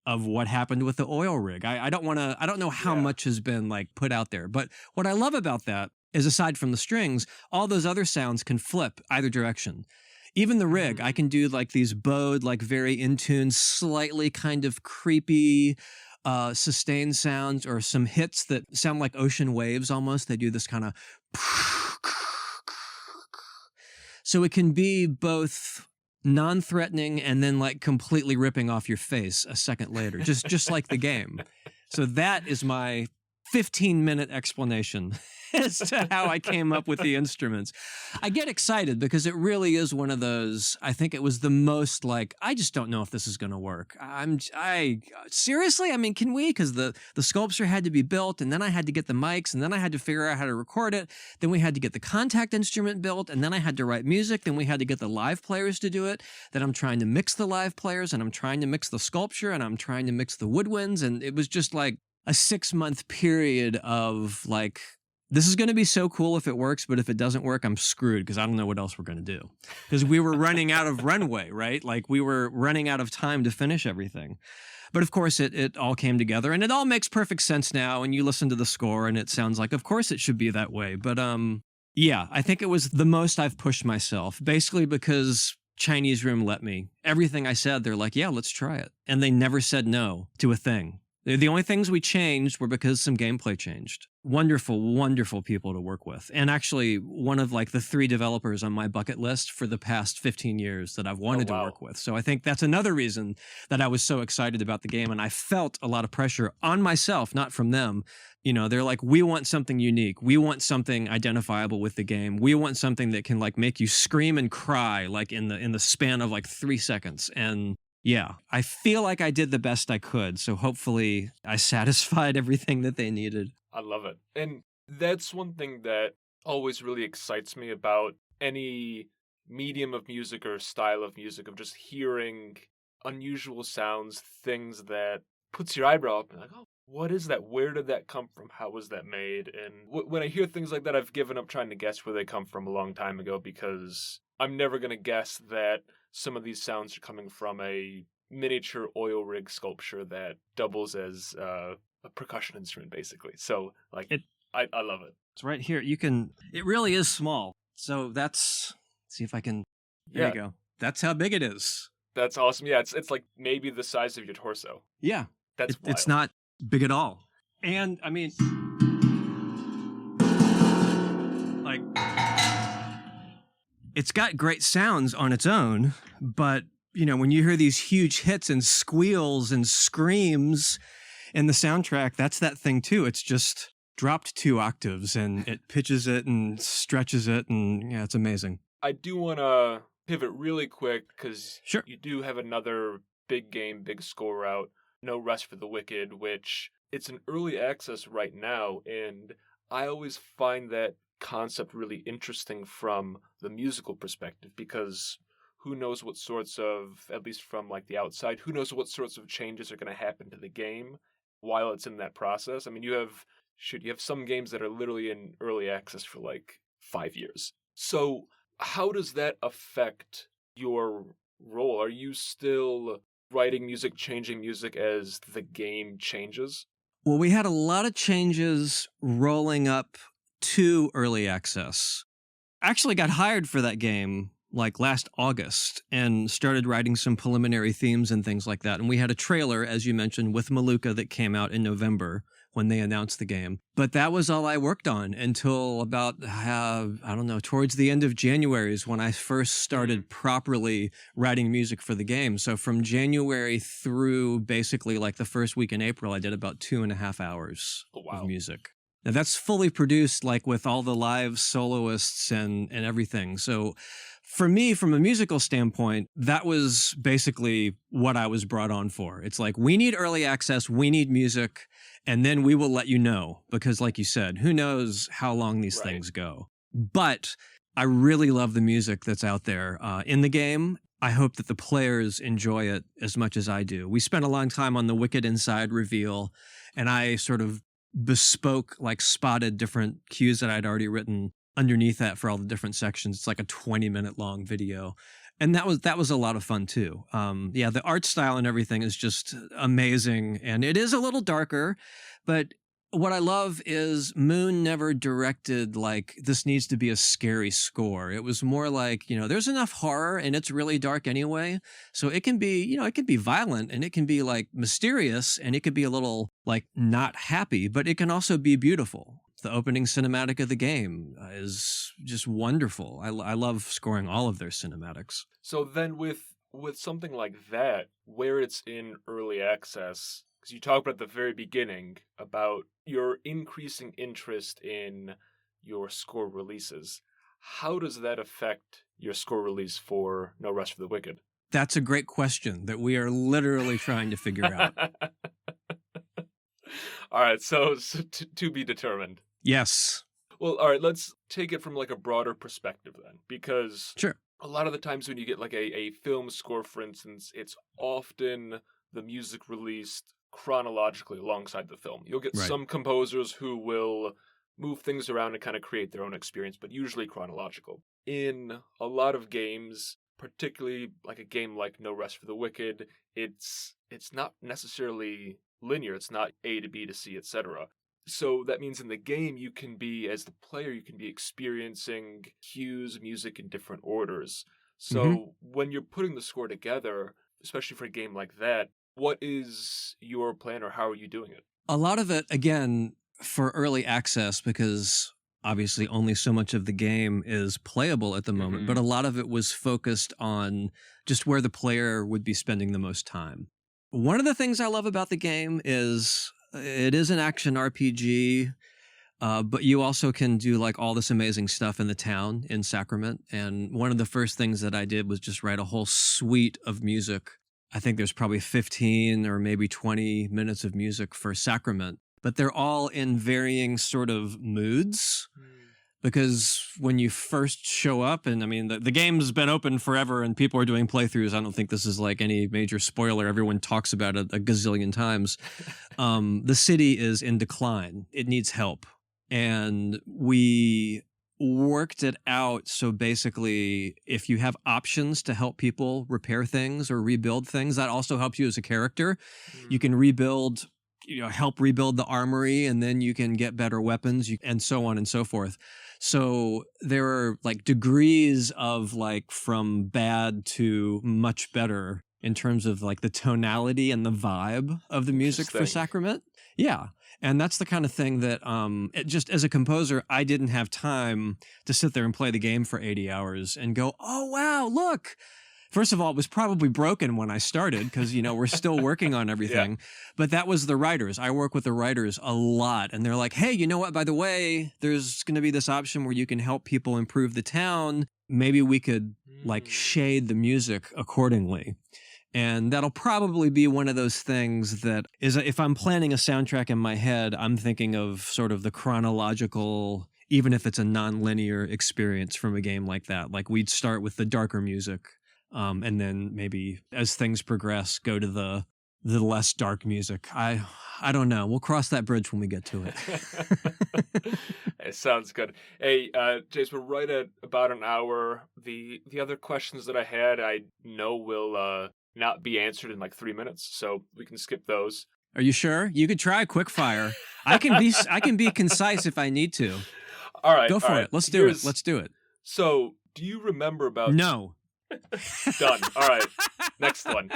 of what happened with the oil rig. I don't know how much has been like put out there, but what I love about that is, aside from the strings, all those other sounds can flip either direction. Even the rig, I can do like these bowed, like very in tune, slightly kind of creepy sustained sounds, or some hits that sound like ocean waves almost. They do this kind of. So it can be both non-threatening and then like completely ripping off your face a second later, just like the game. So that is my 15-minute explanation as to how I came up with the instruments. I get excited because it really is one of those, I think it was the most like, I just don't know if this is going to work. Seriously? I mean, can we? Because the sculpture had to be built, and then I had to get the mics, and then I had to figure out how to record it. Then we had to get the contact instrument built, and then I had to write music. Then we had to get the live players to do it. Then I'm trying to mix the live players, and I'm trying to mix the sculpture, and I'm trying to mix the woodwinds. And it was just like a 6-month period of like, this is going to be so cool if it works, but if it doesn't work, I'm screwed because I don't know what else we're going to do. Because we were running out of runway, right? Like we were running out of time to finish everything. But of course, it all came together, and it all makes perfect sense now. And you listen to the score, and it sounds like, of course, it should be that way. But yeah, I think it was the most I've pushed myself, basically because Chinese Room let me. Everything I said, they're like, yeah, let's try it. And they never said no to a thing. The only things we changed were because some gameplay changed. Wonderful, wonderful people to work with. And actually, one of like the 3 developers on my bucket list for the past 15 years that I've wanted to work with. So I think that's another reason that I was so excited about the game. And I felt a lot of pressure on myself, not from them. You know, they're like, we want something unique. We want something identifiable with the game. We want something that can like make you scream and cry like in the span of like 3 seconds. And yeah, I feel like I did the best I could. So hopefully I satisfied everything that they needed. I love it. And that's one thing that always really excites me about any medium of music or style of music, of just hearing unusual sounds, things that puts your eyebrow up and like, oh, what is that? Where did that come from? How was that made? And when I hear things like that, I've given up trying to guess where they come from a long time ago, because I'm never going to guess that some of these sounds are coming from a miniature oil rig sculpture that doubles as a percussion instrument, basically. So, like, I love it. It's right here. It really is small. So let's see if I can, there you go. That's how big it is. That's awesome. Yeah, it's like maybe the size of your torso. Yeah. That's wild. It's not big at all. And, I mean, like, it's got great sounds on its own, but, you know, when you hear these huge hits and squeals and screams in the soundtrack, that's that thing too. It's just dropped 2 octaves and it pitches it and stretches it, and yeah, it's amazing. I do want to pivot really quick because sure, you do have another big game, big score out, No Rest for the Wicked, which it's an early access right now, and I always find that concept really interesting from the musical perspective, because who knows what sorts of, at least from like the outside, who knows what sorts of changes are going to happen to the game while it's in that process. I mean, you have some games that are literally in early access for like 5 years. So how does that affect your role? Are you still writing music, changing music as the game changes? Well, we had a lot of changes rolling up to early access. I actually got hired for that game like last August and started writing some preliminary themes and things like that. And we had a trailer, as you mentioned, with Maluka that came out in November when they announced the game. But that was all I worked on until about, I don't know, towards the end of January is when I first started properly writing music for the game. So from January through basically like the first week in April, I did about 2.5 hours of music. Now that's fully produced, like with all the live soloists and everything. So for me, from a musical standpoint, that was basically what I was brought on for. It's like, we need early access, we need music, and then we will let you know. Because like you said, who knows how long these things go. But I really love the music that's out there in the game. I hope that the players enjoy it as much as I do. We spent a long time on the Wicked Inside reveal, and I sort of bespoke, like spotted different cues that I'd already written underneath that for all the different sections. It's like a 20-minute long video. And that was a lot of fun too. Yeah, the art style and everything is just amazing. And it is a little darker, but what I love is Moon never directed like, this needs to be a scary score. It was more like, you know, there's enough horror and it's really dark anyway. So it can be, you know, it can be violent and it can be like mysterious and it could be a little like not happy, but it can also be beautiful. The opening cinematic of the game is just wonderful. I love scoring all of their cinematics. So then with something like that, where it's in early access, because you talked about at the very beginning about your increasing interest in your score releases. How does that affect your score release for No Rest for the Wicked? That's a great question that we are literally trying to figure out. All right, so to be determined. Yes. Well, all right, let's take it from like a broader perspective then, because Sure. a lot of the times when you get like a film score, for instance, it's often the music released chronologically alongside the film. You'll get Right. some composers who will move things around and kind of create their own experience, but usually chronological. In a lot of games, particularly like a game like No Rest for the Wicked, it's not necessarily linear. It's not A to B to C, etc. So that means in the game, you can be, as the player, you can be experiencing cues, music in different orders. So when you're putting the score together, especially for a game like that, what is your plan or how are you doing it? A lot of it, again, for early access, because obviously only so much of the game is playable at the moment, but a lot of it was focused on just where the player would be spending the most time. One of the things I love about the game is it is an action RPG, but you also can do like all this amazing stuff in the town in Sacrament. And one of the first things that I did was just write a whole suite of music. I think there's probably 15 or maybe 20 minutes of music for Sacrament, but they're all in varying sort of moods. Because when you first show up, and I mean, the game's been open forever and people are doing playthroughs. I don't think this is like any major spoiler. Everyone talks about it a gazillion times. The city is in decline. It needs help. And we worked it out. So basically, if you have options to help people repair things or rebuild things, that also helps you as a character. You can rebuild, help rebuild the armory, and then you can get better weapons and so on and so forth. So there are like degrees of like from bad to much better in terms of like the tonality and the vibe of the music for Sacrament. Yeah. And that's the kind of thing that just as a composer, I didn't have time to sit there and play the game for 80 hours and go, oh, wow, look. First of all, it was probably broken when I started because, we're still working on everything. Yeah. But that was the writers. I work with the writers a lot. And they're like, hey, you know what? By the way, there's going to be this option where you can help people improve the town. Maybe we could like shade the music accordingly. And that'll probably be one of those things that is, if I'm planning a soundtrack in my head, I'm thinking of sort of the chronological, even if it's a non-linear experience from a game like that. Like we'd start with the darker music. And then maybe as things progress, go to the less dark music. I don't know. We'll cross that bridge when we get to it. It sounds good. Hey, Jace, we're right at about an hour. The other questions that I had, I know will not be answered in like 3 minutes, so we can skip those. Are you sure? You could try quick fire. I can be concise if I need to. All right, go for it. Let's do it. Let's do it. So, do you remember about? No. Done. All right. Next one.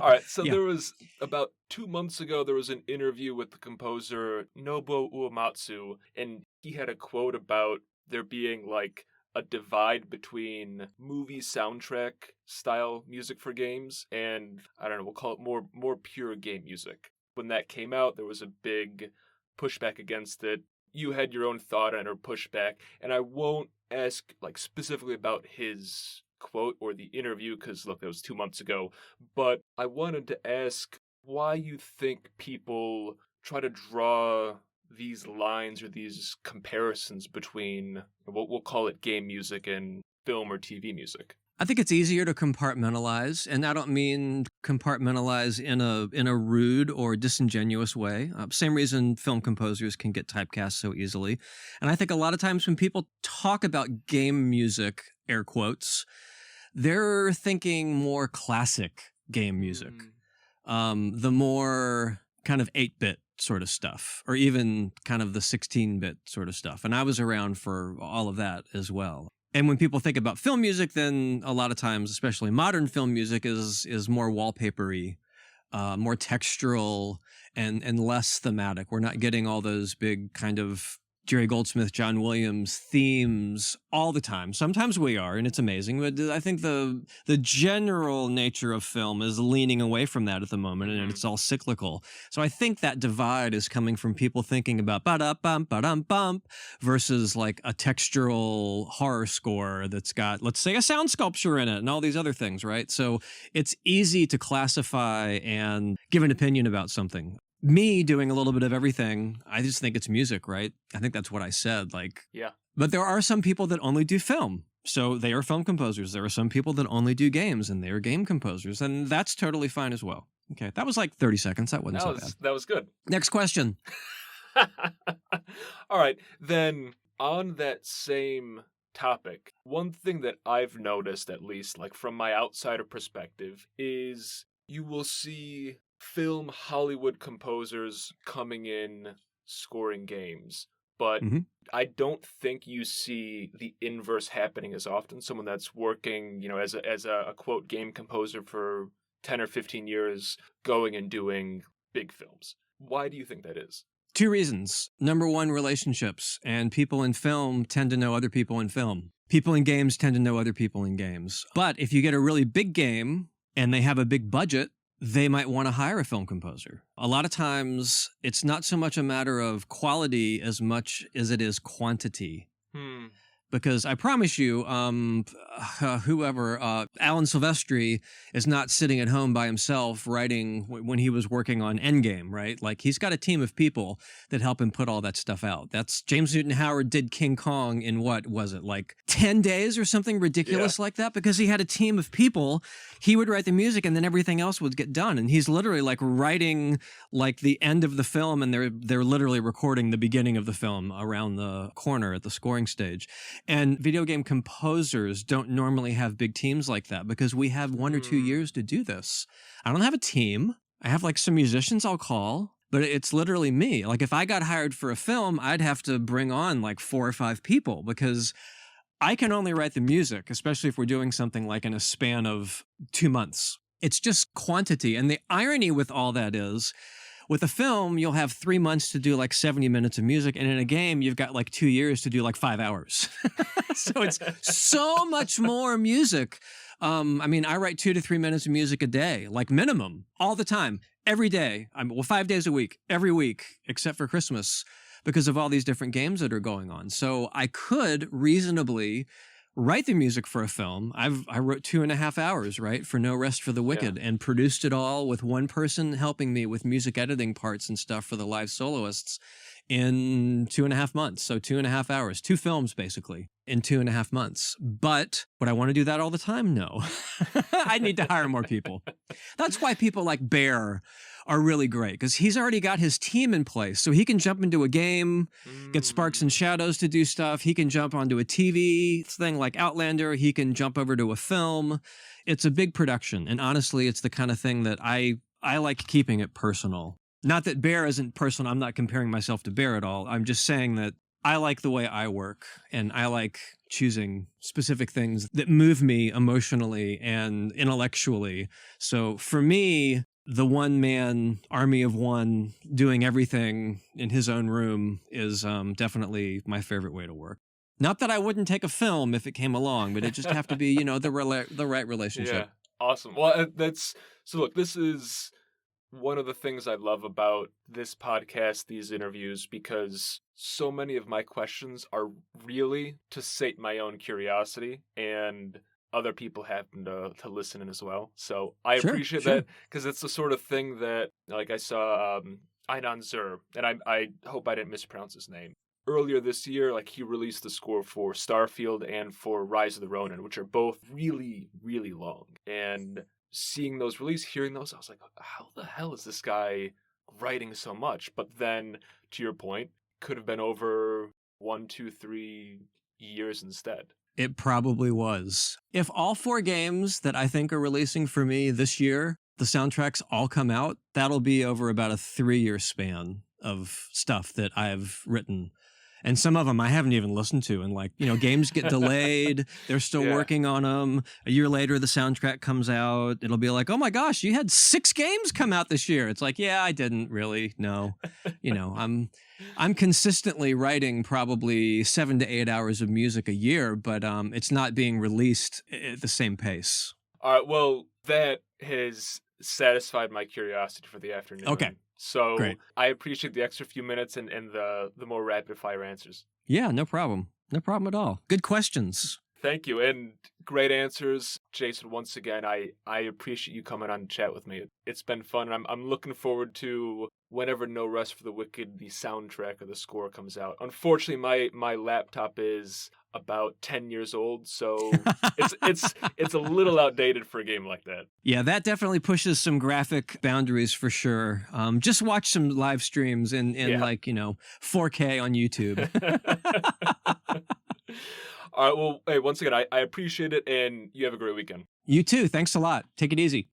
All right. So there was about 2 months ago, there was an interview with the composer Nobuo Uematsu, and he had a quote about there being like a divide between movie soundtrack style music for games and, I don't know, we'll call it more pure game music. When that came out, there was a big pushback against it. You had your own thought on or pushback, and I won't ask like specifically about his quote or the interview because look, that was 2 months ago, but I wanted to ask why you think people try to draw these lines or these comparisons between what we'll call it game music and film or TV music. I think it's easier to compartmentalize, and I don't mean compartmentalize in a rude or disingenuous way. Same reason film composers can get typecast so easily. And I think a lot of times when people talk about game music, air quotes, they're thinking more classic game music, the more kind of 8-bit sort of stuff, or even kind of the 16-bit sort of stuff. And I was around for all of that as well. And when people think about film music, then a lot of times, especially modern film music, is more wallpapery, more textural, and less thematic. We're not getting all those big kind of Jerry Goldsmith, John Williams themes all the time. Sometimes we are, and it's amazing. But I think the general nature of film is leaning away from that at the moment, and it's all cyclical. So I think that divide is coming from people thinking about ba-da-bum, ba-dum-bump versus like a textural horror score that's got, let's say, a sound sculpture in it and all these other things, right? So it's easy to classify and give an opinion about something. Me doing a little bit of everything, I just think it's music, right? I think that's what I said. Yeah. But there are some people that only do film. So they are film composers. There are some people that only do games, and they are game composers. And that's totally fine as well. Okay, that was like 30 seconds. That wasn't so bad. That was good. Next question. All right. Then on that same topic, one thing that I've noticed, at least like from my outsider perspective, is you will see film Hollywood composers coming in scoring games, but I don't think you see the inverse happening as often. Someone that's working, as a quote game composer for 10 or 15 years going and doing big films. Why do you think that is? 2 reasons. Number one, relationships. And people in film tend to know other people in film. People in games tend to know other people in games. But if you get a really big game and they have a big budget, they might want to hire a film composer. A lot of times, it's not so much a matter of quality as much as it is quantity. Because I promise you, Alan Silvestri is not sitting at home by himself writing when he was working on Endgame, right? Like, he's got a team of people that help him put all that stuff out. That's James Newton Howard did King Kong in what was it, like 10 days or something ridiculous like that? Because he had a team of people. He would write the music and then everything else would get done. And he's literally like writing like the end of the film, and they're literally recording the beginning of the film around the corner at the scoring stage. And video game composers don't normally have big teams like that because we have 1 or 2 years to do this. I don't have a team. I have like some musicians I'll call, but it's literally me. Like if I got hired for a film, I'd have to bring on like 4 or 5 people because I can only write the music, especially if we're doing something like in a span of 2 months. It's just quantity. And the irony with all that is, with a film, you'll have 3 months to do like 70 minutes of music. And in a game, you've got like 2 years to do like 5 hours. So it's so much more music. I write 2 to 3 minutes of music a day, like minimum, all the time, every day. 5 days a week, every week, except for Christmas, because of all these different games that are going on. So I could reasonably write the music for a film. I wrote 2.5 hours, right, for No Rest for the Wicked, and produced it all with one person helping me with music editing parts and stuff for the live soloists in 2.5 months. So 2.5 hours, 2 films basically in 2.5 months. But would I want to do that all the time? No. I need to hire more people. That's why people like Bear are really great, because he's already got his team in place. So he can jump into a game, get Sparks and Shadows to do stuff. He can jump onto a TV thing like Outlander. He can jump over to a film. It's a big production. And honestly, it's the kind of thing that I like keeping it personal. Not that Bear isn't personal. I'm not comparing myself to Bear at all. I'm just saying that I like the way I work, and I like choosing specific things that move me emotionally and intellectually. So for me, the one-man army of one doing everything in his own room is definitely my favorite way to work. Not that I wouldn't take a film if it came along, but it just have to be, the right relationship. Yeah, awesome. Well, so look, this is one of the things I love about this podcast, these interviews, because so many of my questions are really to sate my own curiosity, and other people happen to listen in as well. So I appreciate that, because it's the sort of thing that, like I saw Einan Zur, and I hope I didn't mispronounce his name. Earlier this year, like he released the score for Starfield and for Rise of the Ronin, which are both really, really long. And seeing those release, hearing those, I was like, how the hell is this guy writing so much? But then, to your point, could have been over 1, 2, 3 years instead. It probably was. If all 4 games that I think are releasing for me this year, the soundtracks all come out, that'll be over about a 3-year span of stuff that I've written. And some of them I haven't even listened to. And games get delayed. They're still Yeah. working on them. A year later, the soundtrack comes out. It'll be like, oh my gosh, you had 6 games come out this year. It's like, yeah, I didn't really. No, I'm consistently writing probably 7 to 8 hours of music a year, but it's not being released at the same pace. All right, well, that has satisfied my curiosity for the afternoon. Okay, So great. I appreciate the extra few minutes and the more rapid fire answers. Yeah, no problem. No problem at all. Good questions. Thank you, and great answers, Jason. Once again, I appreciate you coming on and chat with me. It's been fun, and I'm looking forward to whenever No Rest for the Wicked, the soundtrack or the score comes out. Unfortunately, my laptop is about 10 years old, so it's a little outdated for a game like that. Yeah, that definitely pushes some graphic boundaries for sure. Just watch some live streams in 4K on YouTube. All right, well, hey, once again, I appreciate it, and you have a great weekend. You too. Thanks a lot. Take it easy.